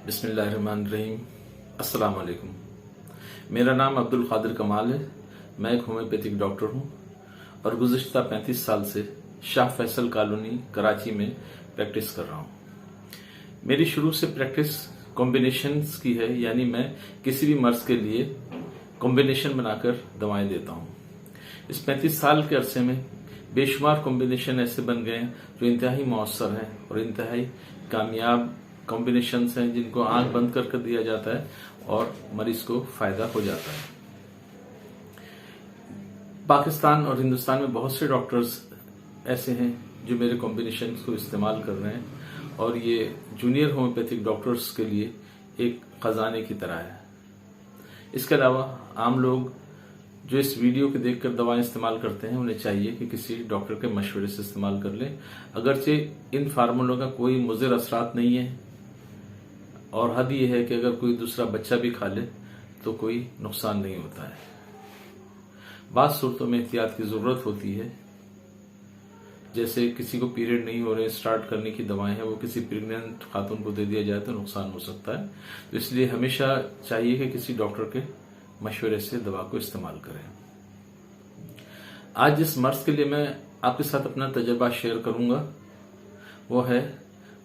बिस्मिल्लाहिर्रहमानिर्रहीम। अस्सलाम वालेकुम। मेरा नाम अब्दुल कादिर कमाल है। मैं एक होम्योपैथिक डॉक्टर हूं और गुज़िश्ता 35 साल से शाह फैसल कॉलोनी कराची में प्रैक्टिस कर रहा हूं। मेरी शुरू से प्रैक्टिस कॉम्बिनेशंस की है, यानी मैं किसी भी मर्ज के लिए कॉम्बिनेशन बनाकर दवाएं देता हूं। इस 35 साल के अरसे में बेशुमार कॉम्बिनेशन ऐसे बन गए हैं जो इंतहाई मौसर हैं और इंतहाई कामयाब कॉम्बिनेशंस हैं, जिनको आंख बंद कर दिया जाता है और मरीज को फायदा हो जाता है। पाकिस्तान और हिंदुस्तान में बहुत से डॉक्टर्स ऐसे हैं जो मेरे कॉम्बिनेशंस को इस्तेमाल कर रहे हैं और ये जूनियर होम्योपैथिक डॉक्टर्स के लिए एक खजाने की तरह है। इसके अलावा आम लोग जो इस वीडियो को देखकर दवाएं इस्तेमाल करते हैं, उन्हें चाहिए कि किसी डॉक्टर के मशवरे से इस्तेमाल कर लें। अगरचे इन फार्मूलों का कोई मुज़िर असरात नहीं है और हद ये है कि अगर कोई दूसरा बच्चा भी खा ले तो कोई नुकसान नहीं होता है। बात सूरतों में एहतियात की जरूरत होती है, जैसे किसी को पीरियड नहीं हो रहे, स्टार्ट करने की दवाएं हैं, वो किसी प्रेग्नेंट खातून को दे दिया जाए तो नुकसान हो सकता है। तो इसलिए हमेशा चाहिए कि किसी डॉक्टर के मशवरे से दवा को इस्तेमाल करें। आज जिस मर्ज के लिए मैं आपके साथ अपना तजर्बा शेयर करूंगा वो है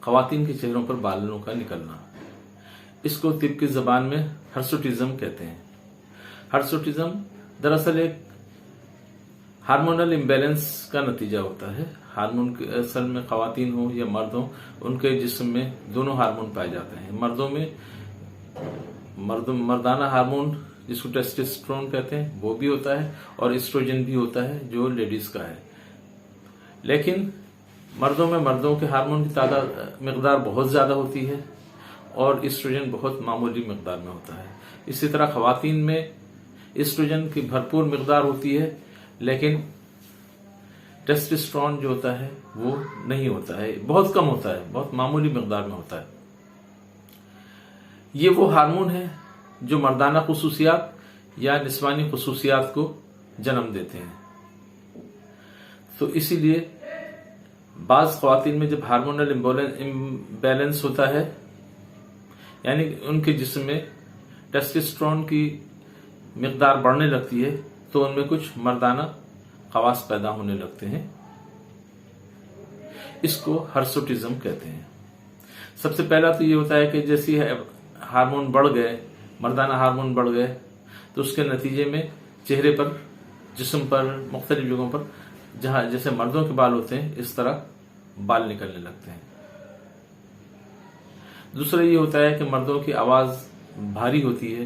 खवातीन के चेहरों पर बालों का निकलना। इसको तिब की जबान में हर्सुटिज्म कहते हैं। हर्सुटिज्म दरअसल एक हार्मोनल इम्बैलेंस का नतीजा होता है। हार्मोन असल में खवातीन हो या मर्द हो, उनके जिस्म में दोनों हार्मोन पाए जाते हैं। मर्दों में मर्दाना हार्मोन जिसको टेस्टोस्टेरोन कहते हैं वो भी होता है और एस्ट्रोजन भी होता है जो लेडीज का है। लेकिन मर्दों में मर्दों के हार्मोन की मिकदार बहुत ज्यादा होती है और एस्ट्रोजन बहुत मामूली मिकदार में होता है। इसी तरह खवातीन में एस्ट्रोजन की भरपूर मिकदार होती है, लेकिन टेस्टोस्टेरोन जो होता है वो नहीं होता है, बहुत कम होता है, बहुत मामूली मिकदार में होता है। ये वो हार्मोन है जो मर्दाना खुसूसियात या निस्वानी खुसूसियात को जन्म देते हैं। तो इसीलिए बाज खवातीन में जब हार्मोनल इम्बैलेंस होता है, यानी उनके जिस्म में टेस्टोस्टेरोन की मिकदार बढ़ने लगती है, तो उनमें कुछ मर्दाना खवास पैदा होने लगते हैं। इसको हर्सुटिज्म कहते हैं। सबसे पहला तो ये होता है कि जैसे हार्मोन बढ़ गए, मर्दाना हार्मोन बढ़ गए, तो उसके नतीजे में चेहरे पर, जिस्म पर, मुख्तलिफ जगहों पर जहां जैसे मर्दों के बाल होते हैं इस तरह बाल निकलने लगते हैं। दूसरा ये होता है कि मर्दों की आवाज भारी होती है,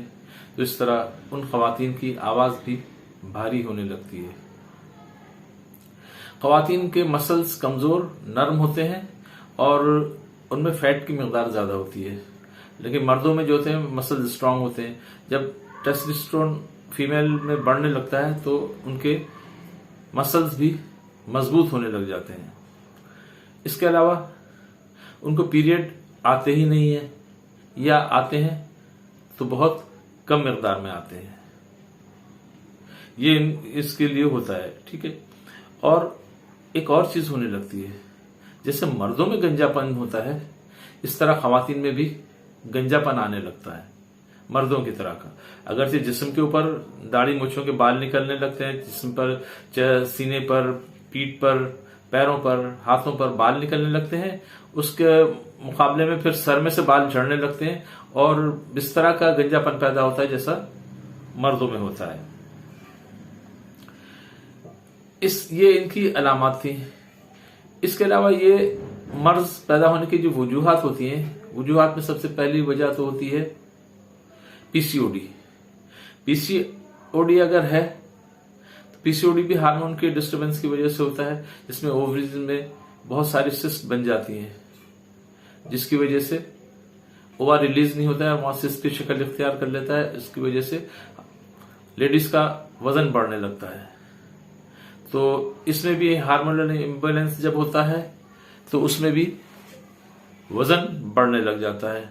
तो इस तरह उन खवातीन की आवाज भी भारी होने लगती है। खवातीन के मसल्स कमजोर नरम होते हैं और उनमें फैट की मिकदार ज्यादा होती है, लेकिन मर्दों में जो होते हैं मसल स्ट्रांग होते हैं। जब टेस्टोस्टेरोन फीमेल में बढ़ने लगता है तो उनके मसल्स भी मजबूत होने लग जाते हैं। इसके अलावा उनको पीरियड आते ही नहीं है, या आते हैं तो बहुत कम मिकदार में आते हैं। ये इसके लिए होता है, ठीक है। और एक और चीज होने लगती है, जैसे मर्दों में गंजापन होता है इस तरह खवातीन में भी गंजापन आने लगता है, मर्दों की तरह का। अगर से जिस्म के ऊपर दाढ़ी मूंछों के बाल निकलने लगते हैं, जिस्म पर, सीने पर, पीठ पर, पैरों पर, हाथों पर बाल निकलने लगते हैं, उसके मुकाबले में फिर सर में से बाल झड़ने लगते हैं और इस तरह का गंजापन पैदा होता है जैसा मर्दों में होता है। ये इनकी अलामत थी। इसके अलावा ये मर्ज पैदा होने की जो वजूहात होती हैं, वजूहात में सबसे पहली वजह तो होती है पीसीओडी। पीसीओडी अगर है तो पीसीओडी भी हार्मोन के डिस्टर्बेंस की वजह से होता है, जिसमें ओवरीज में बहुत सारी सिस्ट बन जाती हैं, जिसकी वजह से ओवा रिलीज नहीं होता है, वहां सिस्ट की शक्ल इख्तियार कर लेता है। इसकी वजह से लेडीज का वजन बढ़ने लगता है। तो इसमें भी हार्मोनल इम्बैलेंस जब होता है तो उसमें भी वजन बढ़ने लग जाता है,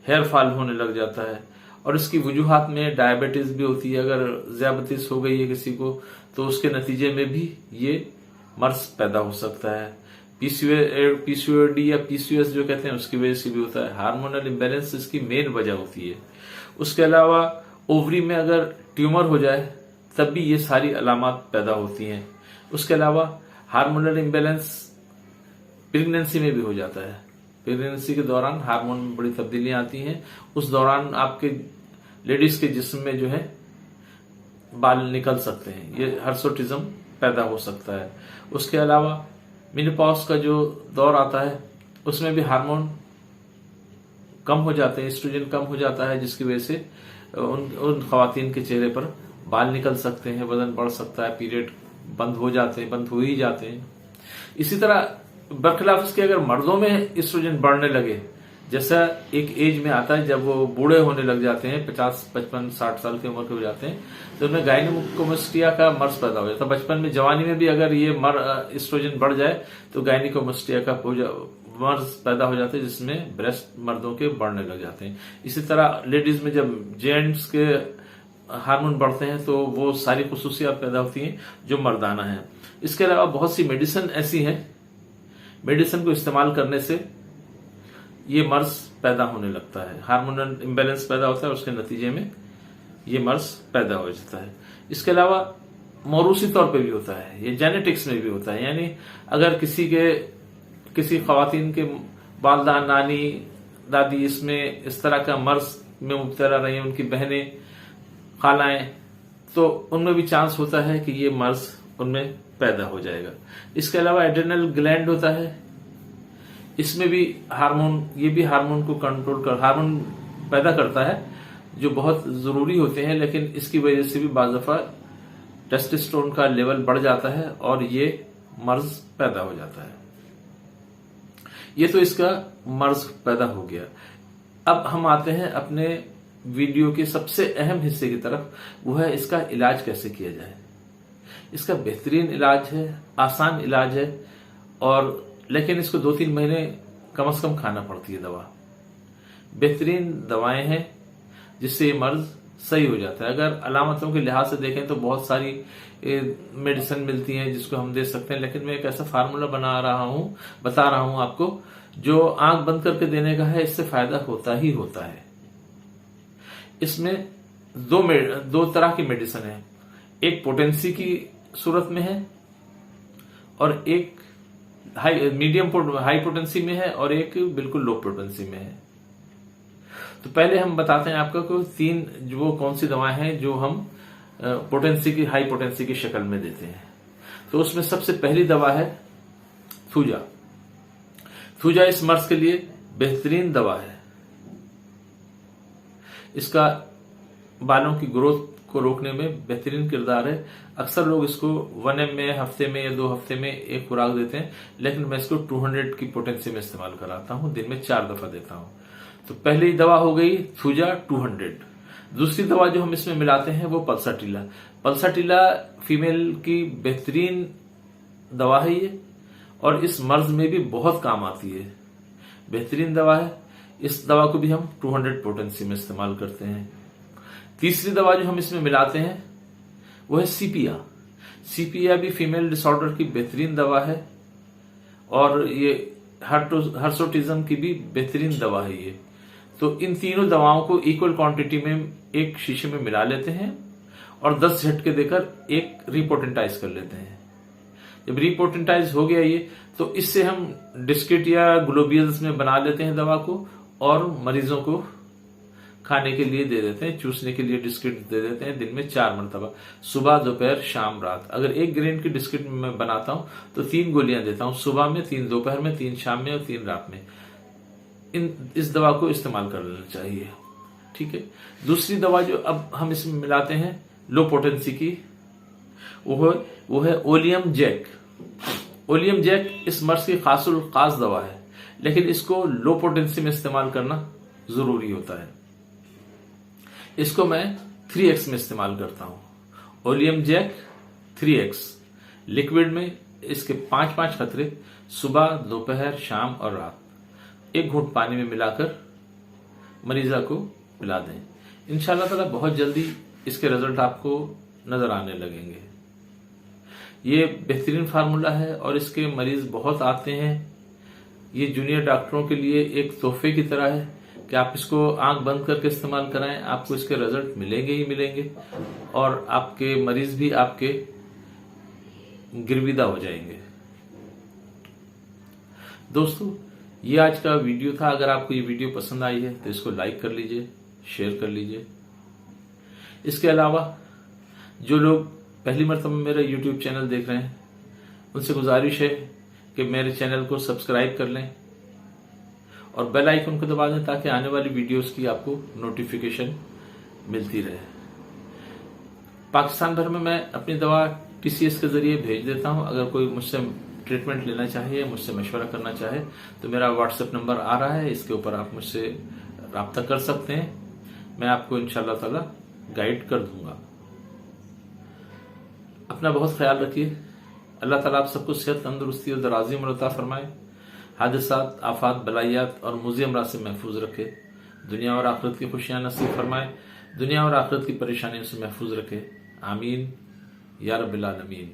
हेयर फॉल होने लग जाता है। और इसकी वजूहात में डायबिटीज भी होती है। अगर ज़ियाबतीस हो गई है किसी को तो उसके नतीजे में भी ये मर्ज पैदा हो सकता है। पीसीओडी या पीसीओएस जो कहते हैं उसकी वजह से भी होता है। हार्मोनल इम्बैलेंस इसकी मेन वजह होती है। उसके अलावा ओवरी में अगर ट्यूमर हो जाए तब भी ये सारी अलामत पैदा होती हैं। उसके अलावा हार्मोनल इम्बैलेंस प्रेगनेंसी में भी हो जाता है। प्रेगनेंसी के दौरान हार्मोन में बड़ी तब्दीलियां आती हैं। उस दौरान आपके लेडीज के जिस्म में जो है बाल निकल सकते हैं, ये हर्सोटिज्म पैदा हो सकता है। उसके अलावा मेनोपॉज का जो दौर आता है उसमें भी हार्मोन कम हो जाते हैं, एस्ट्रोजन कम हो जाता है, जिसकी वजह से उन खवातीन के चेहरे पर बाल निकल सकते हैं, वजन बढ़ सकता है, पीरियड बंद हो ही जाते हैं। इसी तरह बरखिलाफ इसके अगर मर्दों में एस्ट्रोजन बढ़ने लगे, जैसा एक एज में आता है जब वो बूढ़े होने लग जाते हैं, 50, 55, 60 साल की उम्र के हो जाते हैं, तो उनमें गायनिकोमास्टिया का मर्ज पैदा हो जाता है। बचपन में, जवानी में भी अगर ये एस्ट्रोजन बढ़ जाए तो गायनिकोमास्टिया का मर्ज पैदा हो जाता है, जिसमें ब्रेस्ट मर्दों के बढ़ने लग जाते हैं। इसी तरह लेडीज में जब जेंट्स के हार्मोन बढ़ते हैं तो वो सारी खुसूसियात पैदा होती हैं जो मर्दाना है। इसके अलावा बहुत सी मेडिसिन ऐसी हैं, मेडिसिन को इस्तेमाल करने से ये मर्ज पैदा होने लगता है, हार्मोनल इम्बैलेंस पैदा होता है, उसके नतीजे में ये मर्ज पैदा हो जाता है। इसके अलावा मौरूसी तौर पे भी होता है, ये जेनेटिक्स में भी होता है। यानी अगर किसी खवातीन के वालदा, नानी, दादी इसमें इस तरह का मर्ज में मुब्तला रही हैं, उनकी बहनें, खालाएं, तो उनमें भी चांस होता है कि ये मर्ज उनमें पैदा हो जाएगा। इसके अलावा एड्रेनल ग्लैंड होता है, इसमें भी हार्मोन को हार्मोन पैदा करता है जो बहुत जरूरी होते हैं, लेकिन इसकी वजह से भी बाज़ दफा टेस्टोस्टेरोन का लेवल बढ़ जाता है और ये मर्ज पैदा हो जाता है। ये तो इसका मर्ज पैदा हो गया। अब हम आते हैं अपने वीडियो के सबसे अहम हिस्से की तरफ, वो है इसका इलाज कैसे किया जाए। इसका बेहतरीन इलाज है, आसान इलाज है, और लेकिन इसको 2-3 महीने कम से कम खाना पड़ती है दवा। बेहतरीन दवाएं हैं जिससे ये मर्ज सही हो जाता है। अगर अलामतों के लिहाज से देखें तो बहुत सारी मेडिसिन मिलती हैं जिसको हम दे सकते हैं, लेकिन मैं एक ऐसा फार्मूला बता रहा हूं आपको जो आंख बंद करके देने का है। इससे फायदा होता ही होता है। इसमें दो तरह की मेडिसिन है, एक पोटेंसी की सूरत में है और एक हाई पोटेंसी में है और एक बिल्कुल लो पोटेंसी में है। तो पहले हम बताते हैं आपको कि 3 वो कौन सी दवाएं हैं जो हम हाई पोटेंसी की शक्ल में देते हैं। तो उसमें सबसे पहली दवा है थूजा। थूजा इस मर्ज के लिए बेहतरीन दवा है। इसका बालों की ग्रोथ को रोकने में बेहतरीन किरदार है। अक्सर लोग इसको 1 ml में हफ्ते में या 2 हफ्ते में एक खुराक देते हैं, लेकिन मैं इसको 200 की पोटेंसी में इस्तेमाल कराता हूं, दिन में 4 दफा देता हूं। तो पहली दवा हो गई थूजा 200। दूसरी दवा जो हम इसमें मिलाते हैं वो पल्साटिला। पल्साटिला फीमेल की बेहतरीन दवा है ये, और इस मर्ज में भी बहुत काम आती है, बेहतरीन दवा है। इस दवा को भी हम 200 पोटेंसी में इस्तेमाल करते हैं। तीसरी दवा जो हम इसमें मिलाते हैं वो है सीपिया। सीपिया भी फीमेल डिसऑर्डर की बेहतरीन दवा है, और ये हर्सोटिज्म की भी बेहतरीन दवा है ये। तो इन तीनों दवाओं को इक्वल क्वांटिटी में एक शीशे में मिला लेते हैं और 10 झटके देकर एक रिपोटेंटाइज कर लेते हैं। जब रिपोटेंटाइज हो गया ये, तो इससे हम डिस्किट या ग्लोबियल्स में बना लेते हैं दवा को, और मरीजों को खाने के लिए दे देते हैं, चूसने के लिए डिस्किट दे देते हैं, दिन में 4 मरतबा, सुबह, दोपहर, शाम, रात। अगर 1 ग्रेन की डिस्किट मैं बनाता हूं तो 3 गोलियां देता हूं, सुबह में 3, दोपहर में 3, शाम में और 3 रात में। इस दवा को इस्तेमाल कर लेना चाहिए, ठीक है। दूसरी दवा जो अब हम इसमें मिलाते हैं लो पोटेंसी की, वो है ओलियम जैक। ओलियम जैक इस मर्ज की खास दवा है, लेकिन इसको लो पोटेंसी में इस्तेमाल करना जरूरी होता है। इसको मैं 3x में इस्तेमाल करता हूं। ओलियम जैक 3x लिक्विड में, इसके 5-5 खतरे सुबह, दोपहर, शाम और रात 1 घूंट पानी में मिलाकर मरीजा को पिला दें। इंशाल्लाह ताला बहुत जल्दी इसके रिजल्ट आपको नजर आने लगेंगे। ये बेहतरीन फार्मूला है और इसके मरीज बहुत आते हैं। ये जूनियर डॉक्टरों के लिए एक तोहफे की तरह है कि आप इसको आंख बंद करके इस्तेमाल कराएं, आपको इसके रिजल्ट मिलेंगे ही मिलेंगे और आपके मरीज भी आपके गिरविदा हो जाएंगे। दोस्तों, ये आज का वीडियो था। अगर आपको ये वीडियो पसंद आई है तो इसको लाइक कर लीजिए, शेयर कर लीजिए। इसके अलावा जो लोग पहली मरतबा मेरा YouTube चैनल देख रहे हैं उनसे गुजारिश है कि मेरे चैनल को सब्सक्राइब कर लें और बेल आइकन को दबा दें ताकि आने वाली वीडियोस की आपको नोटिफिकेशन मिलती रहे। पाकिस्तान भर में मैं अपनी दवा TCS के जरिए भेज देता हूं। अगर कोई मुझसे ट्रीटमेंट लेना चाहे, मुझसे मशवरा करना चाहे तो मेरा WhatsApp नंबर आ रहा है, इसके ऊपर आप मुझसे राब्ता कर सकते हैं। मैं आपको इंशाअल्लाह ताला गाइड कर दूंगा। अपना बहुत ख्याल रखिए। अल्लाह ताला आप सबको सेहत, तंदुरुस्ती और दराजी उम्र अता फरमाए। हादिसात, आफात, बलायात और मुज़ी अमराज से महफूज रखे। दुनिया और आखिरत की खुशियां नसीब फरमाए। दुनिया और आखिरत की परेशानियों से महफूज रखे। आमीन या रब्बिल आलमीन।